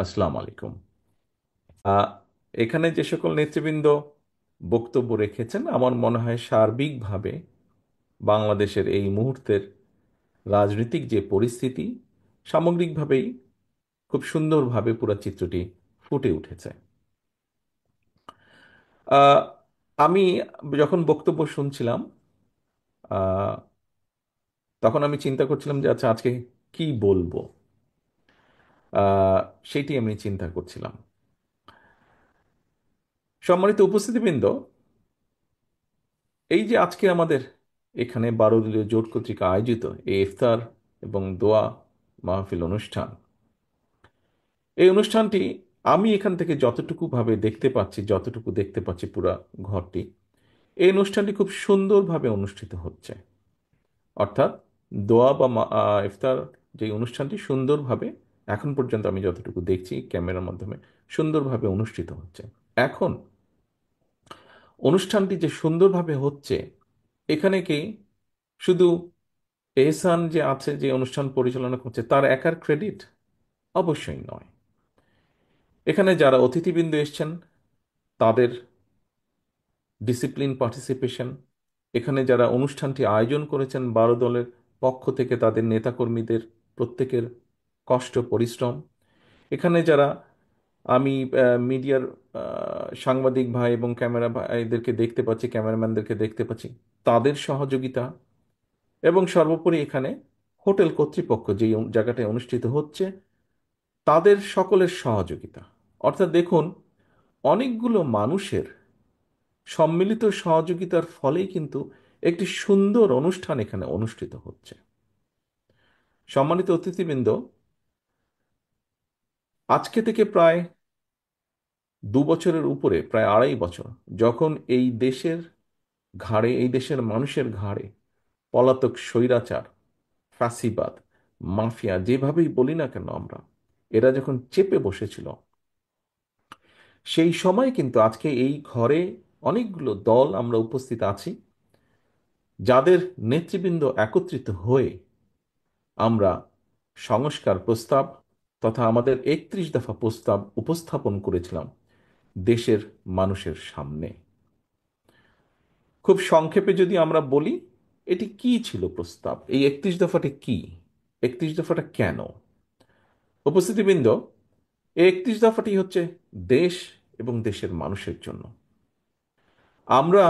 আসসালামু আলাইকুম। আহ, এখানে যে সকল নেতৃবৃন্দ বক্তব্য রেখেছেন আমার মনে হয় সার্বিকভাবে বাংলাদেশের এই মুহূর্তের রাজনৈতিক যে পরিস্থিতি সামগ্রিকভাবেই খুব সুন্দরভাবে পুরো চিত্রটি ফুটে উঠেছে। আহ, আমি যখন বক্তব্য শুনছিলাম আহ, তখন আমি চিন্তা করছিলাম যে আচ্ছা আজকে কি বলবো। আহ, সেইটি আমি চিন্তা করছিলাম। সম্মানিত উপস্থিতিবৃন্দ, এই যে আজকে আমাদের এখানে 12 দলীয় জোট কর্তৃক আয়োজিত এই ইফতার এবং দোয়া মাহফিল অনুষ্ঠান, এই অনুষ্ঠানটি আমি এখান থেকে যতটুকু ভাবে দেখতে পাচ্ছি, যতটুকু দেখতে পাচ্ছি পুরা ঘরটি, এই অনুষ্ঠানটি খুব সুন্দরভাবে অনুষ্ঠিত হচ্ছে। অর্থাৎ দোয়া বা ইফতার যে অনুষ্ঠানটি সুন্দরভাবে এখন পর্যন্ত আমি যতটুকু দেখছি ক্যামেরার মাধ্যমে সুন্দরভাবে অনুষ্ঠিত হচ্ছে। এখন অনুষ্ঠানটি যে সুন্দরভাবে হচ্ছে, এখানে কি শুধু এহসান যে আছে যে অনুষ্ঠান পরিচালনা করছে তার একার ক্রেডিট? অবশ্যই নয়। এখানে যারা অতিথিবৃন্দ এসছেন তাদের ডিসিপ্লিন পার্টিসিপেশন, এখানে যারা অনুষ্ঠানটি আয়োজন করেছেন 12 দলের পক্ষ থেকে তাদের নেতাকর্মীদের প্রত্যেকের কষ্ট পরিশ্রম, এখানে যারা আমি মিডিয়ার সাংবাদিক ভাই এবং ক্যামেরা ভাইদেরকে দেখতে পাচ্ছি, ক্যামেরাম্যানদেরকে দেখতে পাচ্ছি, তাদের সহযোগিতা, এবং সর্বোপরি এখানে হোটেল কর্তৃপক্ষ যেই জায়গাটায় অনুষ্ঠিত হচ্ছে তাদের সকলের সহযোগিতা। অর্থাৎ দেখুন, অনেকগুলো মানুষের সম্মিলিত সহযোগিতার ফলেই কিন্তু একটি সুন্দর অনুষ্ঠান এখানে অনুষ্ঠিত হচ্ছে। সম্মানিত অতিথিবৃন্দ, আজকে থেকে প্রায় 2 বছরের উপরে, প্রায় 2.5 বছর, যখন এই দেশের ঘাড়ে, এই দেশের মানুষের ঘাড়ে পলাতক স্বৈরাচার, ফ্যাসিবাদ, মাফিয়া যেভাবেই বলি না কেন আমরা, এরা যখন চেপে বসেছিল, সেই সময় কিন্তু আজকে এই ঘরে অনেকগুলো দল আমরা উপস্থিত আছি, যাদের নেতৃবৃন্দ একত্রিত হয়ে আমরা সংস্কার প্রস্তাব তথা আমাদের 31 দফা প্রস্তাব উপস্থাপন করেছিলাম দেশের মানুষের সামনে। খুব সংক্ষেপে যদি আমরা বলি, এটি কি ছিল প্রস্তাব, এই 31 দফাটি কি, 31 দফাটা কেন? উপস্থিতিবৃন্দ, এই 31 দফাটি হচ্ছে দেশ এবং দেশের মানুষের জন্য। আমরা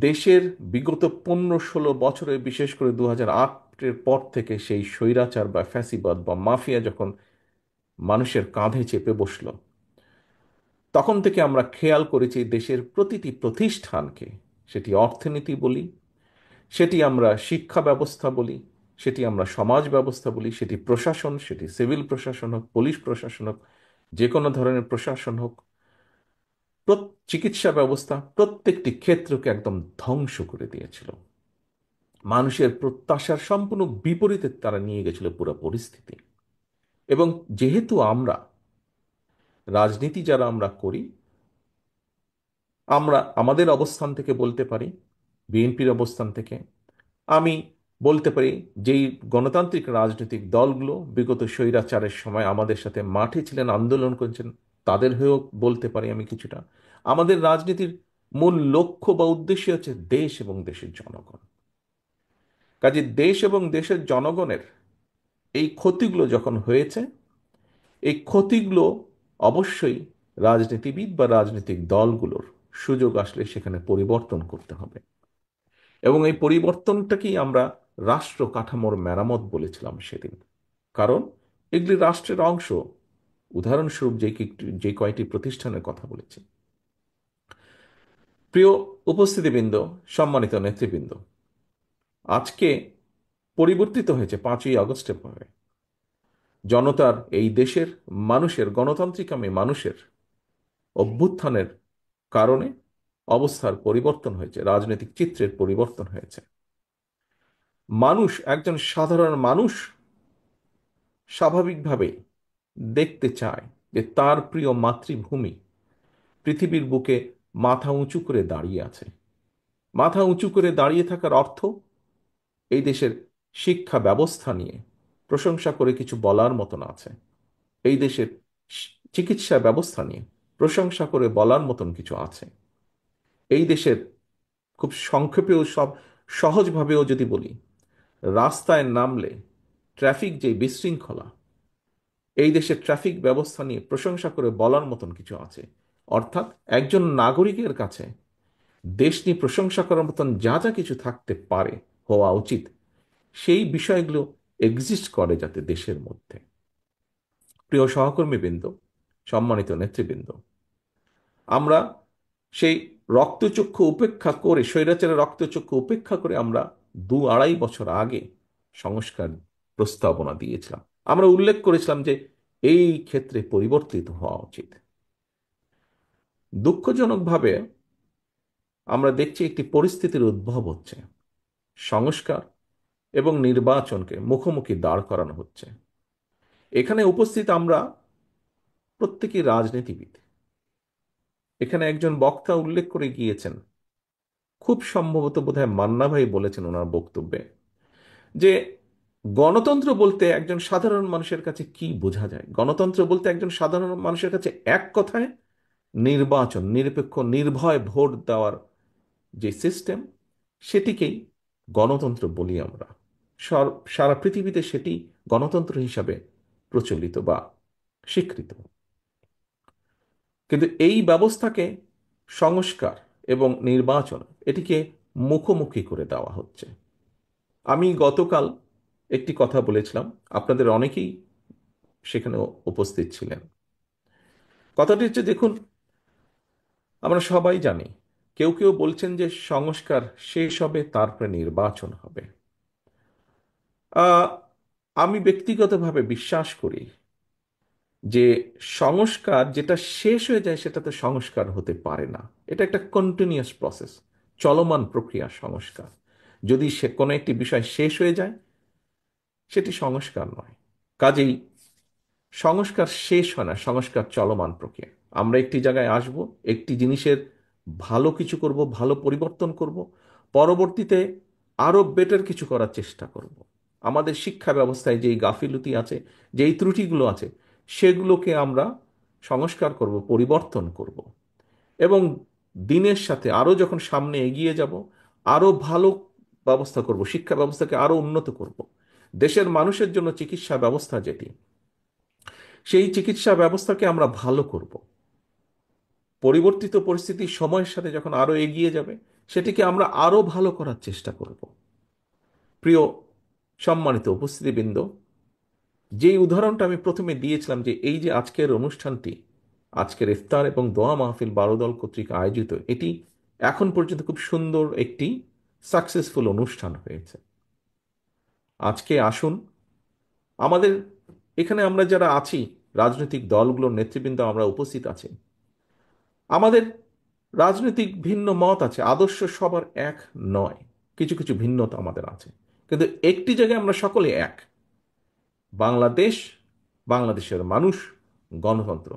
দেশের বিগত 15-16 বছরে, বিশেষ করে 2008-এর পর থেকে, সেই স্বৈরাচার বা ফ্যাসিবাদ বা মাফিয়া যখন মানুষের কাঁধে চেপে বসল, তখন থেকে আমরা খেয়াল করেছি দেশের প্রতিটি প্রতিষ্ঠানকে, সেটি অর্থনীতি বলি, সেটি আমরা শিক্ষা ব্যবস্থা বলি, সেটি আমরা সমাজ ব্যবস্থা বলি, সেটি প্রশাসন, সেটি সিভিল প্রশাসন হোক, পুলিশ প্রশাসন হোক, যে কোনো ধরনের প্রশাসন হোক, চিকিৎসা ব্যবস্থা, প্রত্যেকটি ক্ষেত্রকে একদম ধ্বংস করে দিয়েছিল। মানুষের প্রত্যাশার সম্পূর্ণ বিপরীতে তারা নিয়ে গেছিল পুরো পরিস্থিতি। এবং যেহেতু আমরা রাজনীতি যারা আমরা করি, আমরা আমাদের অবস্থান থেকে বলতে পারি, বিএনপির অবস্থান থেকে আমি বলতে পারি, যেই গণতান্ত্রিক রাজনৈতিক দলগুলো বিগত স্বৈরাচারের সময় আমাদের সাথে মাঠে ছিলেন, আন্দোলন করেছেন, তাদের হয়েও বলতে পারি আমি কিছুটা। আমাদের রাজনীতির মূল লক্ষ্য বা উদ্দেশ্য হচ্ছে দেশ এবং দেশের জনগণ। কাজে দেশ এবং দেশের জনগণের এই ক্ষতিগুলো যখন হয়েছে, এই ক্ষতিগুলো অবশ্যই রাজনীতিবিদ বা রাজনৈতিক দলগুলোর সুযোগ আসলে সেখানে পরিবর্তন করতে হবে। এবং এই পরিবর্তনটাকেই আমরা রাষ্ট্র কাঠামোর মেরামত বলেছিলাম সেদিন। কারণ এগুলি রাষ্ট্রের অংশ। উদাহরণস্বরূপ যে কয়টি প্রতিষ্ঠানের কথা বলেছি। প্রিয় উপস্থিতিবৃন্দ, সম্মানিত নেতৃবৃন্দ, আজকে পরিবর্তিত হয়েছে 5ই আগস্টের পরে। জনতার, এই দেশের মানুষের, গণতান্ত্রিকামী মানুষের অভ্যুত্থানের কারণে অবস্থার পরিবর্তন হয়েছে, রাজনৈতিক চিত্রের পরিবর্তন হয়েছে। মানুষ, একজন সাধারণ মানুষ স্বাভাবিকভাবেই দেখতে চায় যে তার প্রিয় মাতৃভূমি পৃথিবীর বুকে মাথা উঁচু করে দাঁড়িয়ে আছে। মাথা উঁচু করে দাঁড়িয়ে থাকার অর্থ এই দেশের শিক্ষা ব্যবস্থা নিয়ে প্রশংসা করে কিছু বলার মতন আছে। এই দেশের চিকিৎসা ব্যবস্থা নিয়ে প্রশংসা করে বলার মতন কিছু আছে। এই দেশের, খুব সংক্ষেপেও সব সহজভাবেও যদি বলি, রাস্তায় নামলে ট্রাফিক যে বিশৃঙ্খলা, এই দেশের ট্রাফিক ব্যবস্থা নিয়ে প্রশংসা করে বলার মতন কিছু আছে। অর্থাৎ একজন নাগরিকের কাছে দেশ নিয়ে প্রশংসা করার মতন যা যা কিছু থাকতে পারে, হওয়া উচিত, সেই বিষয়গুলো এক্সিস্ট করে যাতে দেশের মধ্যে। প্রিয় সহকর্মীবৃন্দ, সম্মানিত নেতৃবৃন্দ, আমরা সেই রক্তচক্ষু উপেক্ষা করে, স্বৈরাচারের রক্তচক্ষু উপেক্ষা করে আমরা 2-2.5 বছর আগে সংস্কার প্রস্তাবনা দিয়েছিলাম। আমরা উল্লেখ করেছিলাম যে এই ক্ষেত্রে পরিবর্তিত হওয়া উচিত। দুঃখজনকভাবে আমরা দেখছি একটি পরিস্থিতির উদ্ভব হচ্ছে, সংস্কার এবং নির্বাচনকে মুখোমুখি দাঁড় করানো হচ্ছে। এখানে উপস্থিত আমরা প্রত্যেকেই রাজনীতিবিদ। এখানে একজন বক্তা উল্লেখ করে গিয়েছেন, খুব সম্ভবত বোধহয় মান্না ভাই বলেছেন ওনার বক্তব্যে, যে গণতন্ত্র বলতে একজন সাধারণ মানুষের কাছে কি বোঝা যায়। গণতন্ত্র বলতে একজন সাধারণ মানুষের কাছে এক কথায় নির্বাচন, নিরপেক্ষ নির্ভয় ভোট দেওয়ার যে সিস্টেম, সেটিকেই গণতন্ত্র বলি আমরা। সারা পৃথিবীতে সেটি গণতন্ত্র হিসাবে প্রচলিত বা স্বীকৃত। কিন্তু এই ব্যবস্থাকে সংস্কার এবং নির্বাচন, এটিকে মুখোমুখি করে দেওয়া হচ্ছে। আমি গতকাল একটি কথা বলেছিলাম, আপনাদের অনেকেই সেখানে উপস্থিত ছিলেন। কথাটি হচ্ছে, দেখুন, আমরা সবাই জানি, কেউ কেউ বলছেন যে সংস্কার শেষ হবে তারপরে নির্বাচন হবে। আহ, আমি ব্যক্তিগতভাবে বিশ্বাস করি যে সংস্কার যেটা শেষ হয়ে যায় সেটা তো সংস্কার হতে পারে না। এটা একটা কন্টিনিউয়াস প্রসেস, চলমান প্রক্রিয়া সংস্কার। যদি সে কোনো একটি বিষয় শেষ হয়ে যায়, সেটি সংস্কার নয়। কাজেই সংস্কার শেষ হয় না, সংস্কার চলমান প্রক্রিয়া। আমরা একটি জায়গায় আসব, একটি জিনিসের ভালো কিছু করব, ভালো পরিবর্তন করব, পরবর্তীতে আরো বেটার কিছু করার চেষ্টা করব। আমাদের শিক্ষা ব্যবস্থায় যেই গাফিলতি আছে, যেই ত্রুটিগুলো আছে, সেগুলোকে আমরা সংস্কার করব, পরিবর্তন করব। এবং দিনের সাথে আরো যখন সামনে এগিয়ে যাব, আরো ভালো ব্যবস্থা করব, শিক্ষা ব্যবস্থাকে আরো উন্নত করব। দেশের মানুষের জন্য চিকিৎসা ব্যবস্থা যেটি, সেই চিকিৎসা ব্যবস্থাকে আমরা ভালো করব। পরিবর্তিত পরিস্থিতি সময়ের সাথে যখন আরো এগিয়ে যাবে, সেটিকে আমরা আরো ভালো করার চেষ্টা করব। প্রিয় সম্মানিত উপস্থিতিবৃন্দ, যেই উদাহরণটা আমি প্রথমে দিয়েছিলাম, যে এই যে আজকের অনুষ্ঠানটি, আজকের ইফতার এবং দোয়া মাহফিল বারোদল কর্তৃক আয়োজিত, এটি এখন পর্যন্ত খুব সুন্দর একটি সাকসেসফুল অনুষ্ঠান হয়েছে। আজকে আসুন, আমাদের এখানে আমরা যারা আছি, রাজনৈতিক দলগুলোর নেতৃবৃন্দ আমরা উপস্থিত আছি, আমাদের রাজনৈতিক ভিন্ন মত আছে, আদর্শ সবার এক নয়, কিছু কিছু ভিন্নতা আমাদের আছে, কিন্তু একটি জায়গায় আমরা সকলে এক: বাংলাদেশ, বাংলাদেশের মানুষ, গণতন্ত্র।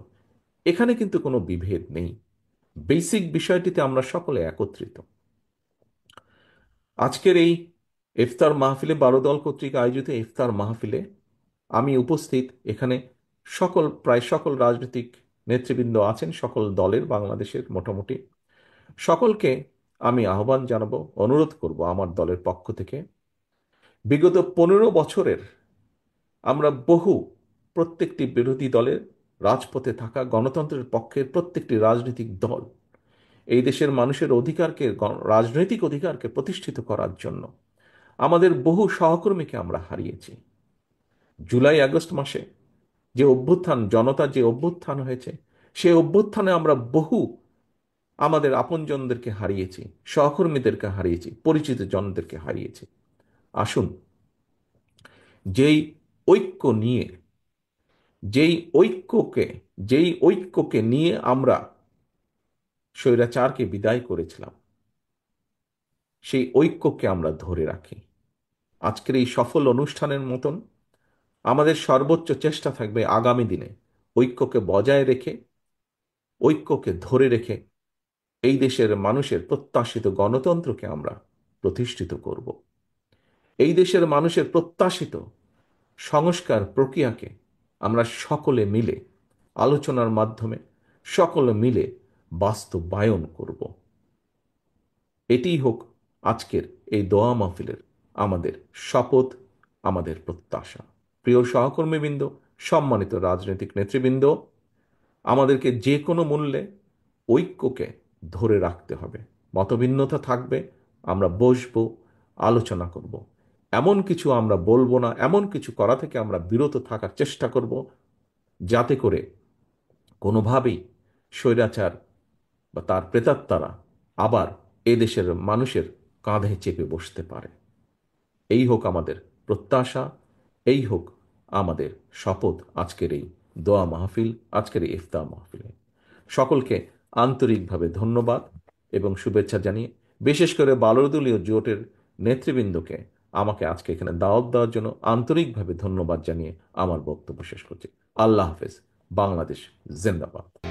এখানে কিন্তু কোনো বিভেদ নেই। বেসিক বিষয়টিতে আমরা সকলে একত্রিত। আজকের এই ইফতার মাহফিলে, বারোদল কর্তৃক আয়োজিত ইফতার মাহফিলে আমি উপস্থিত। এখানে প্রায় সকল রাজনৈতিক নেতৃবৃন্দ আছেন, সকল দলের, বাংলাদেশের মোটামুটি সকলকে আমি আহ্বান জানাবো, অনুরোধ করব আমার দলের পক্ষ থেকে, বিগত 15 বছরের আমরা প্রত্যেকটি বিরোধী দলের, রাজপথে থাকা গণতন্ত্রের পক্ষের প্রত্যেকটি রাজনৈতিক দল এই দেশের মানুষের অধিকারকে, রাজনৈতিক অধিকারকে প্রতিষ্ঠিত করার জন্য আমাদের বহু সহকর্মীকে আমরা হারিয়েছি। জুলাই আগস্ট মাসে যে অভ্যুত্থান, জনতার যে অভ্যুত্থান হয়েছে, সেই অভ্যুত্থানে আমরা আমাদের আপনজনদেরকে হারিয়েছি, সহকর্মীদেরকে হারিয়েছি, পরিচিত জনদেরকে হারিয়েছি। আসুন, যেই ঐক্য নিয়ে, যেই ঐক্যকে যেই ঐক্যকে নিয়ে আমরা স্বৈরাচারকে বিদায় করেছিলাম, সেই ঐক্যকে আমরা ধরে রাখি। আজকের এই সফল অনুষ্ঠানের মতন আমাদের সর্বোচ্চ চেষ্টা থাকবে আগামী দিনে ঐক্যকে বজায় রেখে, ঐক্যকে ধরে রেখে এই দেশের মানুষের প্রত্যাশিত গণতন্ত্রকে আমরা প্রতিষ্ঠিত করব। এই দেশের মানুষের প্রত্যাশিত সংস্কার প্রক্রিয়াকে আমরা সকলে মিলে আলোচনার মাধ্যমে সকলে মিলে বাস্তবায়ন করব। এটিই হোক আজকের এই দোয়া মাহফিলের আমাদের শপথ, আমাদের প্রত্যাশা। প্রিয় সহকর্মীবৃন্দ, সম্মানিত রাজনৈতিক নেতৃবৃন্দ, আমাদেরকে যে কোনো মূল্যে ঐক্যকে ধরে রাখতে হবে। মতভিন্নতা থাকবে, আমরা বসবো, আলোচনা করব। এমন কিছু আমরা বলবো না, এমন কিছু করা থেকে আমরা বিরত থাকার চেষ্টা করব যাতে করে কোনোভাবেই স্বৈরাচার বা তার প্রেতাত্মারা আবার এদেশের মানুষের কাঁধে চেপে বসতে পারে। এই হোক আমাদের প্রত্যাশা, এই হোক আমাদের শপথ আজকের এই দোয়া মাহফিল, আজকের এই ইফতার মাহফিলে। সকলকে আন্তরিকভাবে ধন্যবাদ এবং শুভেচ্ছা জানিয়ে, বিশেষ করে বালুরদলীয় জোটের নেতৃবৃন্দকে আমাকে আজকে এখানে দাওয়াত দেওয়ার জন্য আন্তরিকভাবে ধন্যবাদ জানিয়ে আমার বক্তব্য শেষ করছি। আল্লাহ হাফেজ। বাংলাদেশ জিন্দাবাদ।